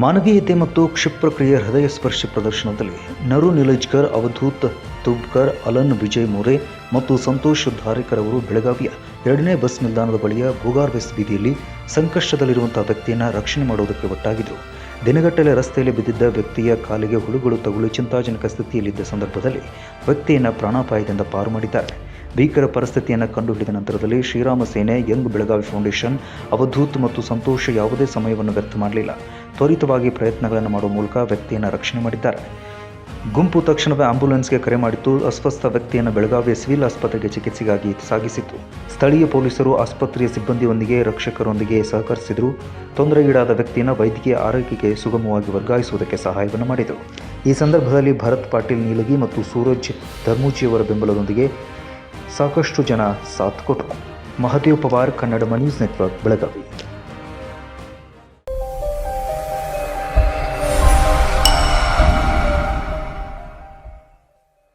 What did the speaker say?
ಮಾನವೀಯತೆ ಮತ್ತು ಕ್ಷಿಪ್ರಕ್ರಿಯೆ ಹೃದಯ ಸ್ಪರ್ಶಿ ಪ್ರದರ್ಶನದಲ್ಲಿ ನರು ನಿಲಜ್ಕರ್, ಅವಧೂತ್ ತುಬ್ಕರ್, ಅಲನ್ ವಿಜಯ್ ಮೋರೆ ಮತ್ತು ಸಂತೋಷ್ ಧಾರೇಕರ್ ಅವರು ಬೆಳಗಾವಿಯ 2ನೇ ಬಸ್ ನಿಲ್ದಾಣದ ಬಳಿಯ ಬೋಗಾರ್ವೆಸ್ ಬೀದಿಯಲ್ಲಿ ಸಂಕಷ್ಟದಲ್ಲಿರುವಂತಹ ವ್ಯಕ್ತಿಯನ್ನು ರಕ್ಷಣೆ ಮಾಡುವುದಕ್ಕೆ ಒಟ್ಟಾಗಿದ್ದರು. ದಿನಗಟ್ಟಲೆ ರಸ್ತೆಯಲ್ಲಿ ಬಿದ್ದಿದ್ದ ವ್ಯಕ್ತಿಯ ಕಾಲಿಗೆ ಹುಳುಗಳು ತಗುಲಿ ಚಿಂತಾಜನಕ ಸ್ಥಿತಿಯಲ್ಲಿದ್ದ ಸಂದರ್ಭದಲ್ಲಿ ವ್ಯಕ್ತಿಯನ್ನು ಪ್ರಾಣಾಪಾಯದಿಂದ ಪಾರು ಮಾಡಿದ್ದಾರೆ. ಭೀಕರ ಪರಿಸ್ಥಿತಿಯನ್ನು ಕಂಡುಹಿಡಿದ ನಂತರದಲ್ಲಿ ಶ್ರೀರಾಮ ಸೇನೆ, ಯಂಗ್ ಬೆಳಗಾವಿ ಫೌಂಡೇಶನ್, ಅವಧೂತ್ ಮತ್ತು ಸಂತೋಷ್ ಯಾವುದೇ ಸಮಯವನ್ನು ವ್ಯರ್ಥ ಮಾಡಲಿಲ್ಲ. ತ್ವರಿತವಾಗಿ ಪ್ರಯತ್ನಗಳನ್ನು ಮಾಡುವ ಮೂಲಕ ವ್ಯಕ್ತಿಯನ್ನು ರಕ್ಷಣೆ ಮಾಡಿದ್ದಾರೆ. ಗುಂಪು ತಕ್ಷಣವೇ ಆಂಬ್ಯುಲೆನ್ಸ್ಗೆ ಕರೆ ಮಾಡಿದ್ದು ಅಸ್ವಸ್ಥ ವ್ಯಕ್ತಿಯನ್ನು ಬೆಳಗಾವಿಯ ಸಿವಿಲ್ ಆಸ್ಪತ್ರೆಗೆ ಚಿಕಿತ್ಸೆಗಾಗಿ ಸಾಗಿಸಿತ್ತು. ಸ್ಥಳೀಯ ಪೊಲೀಸರು ಆಸ್ಪತ್ರೆಯ ಸಿಬ್ಬಂದಿಯೊಂದಿಗೆ ರಕ್ಷಕರೊಂದಿಗೆ ಸಹಕರಿಸಿದರು. ತೊಂದರೆಗೀಡಾದ ವ್ಯಕ್ತಿಯನ್ನು ವೈದ್ಯಕೀಯ ಆರೈಕೆಗೆ ಸುಗಮವಾಗಿ ವರ್ಗಾಯಿಸುವುದಕ್ಕೆ ಸಹಾಯವನ್ನು ಮಾಡಿದರು. ಈ ಸಂದರ್ಭದಲ್ಲಿ ಭರತ್ ಪಾಟೀಲ್ ನೀಲಗಿ ಮತ್ತು ಸೂರಜ್ ಧರ್ಮೂಜಿಯವರ ಬೆಂಬಲದೊಂದಿಗೆ ಸಾಕಷ್ಟು ಜನ ಸಾಥ್ ಕೊಟ್ಟರು. Mahadev Pawar, Kannada news network, Belagavi.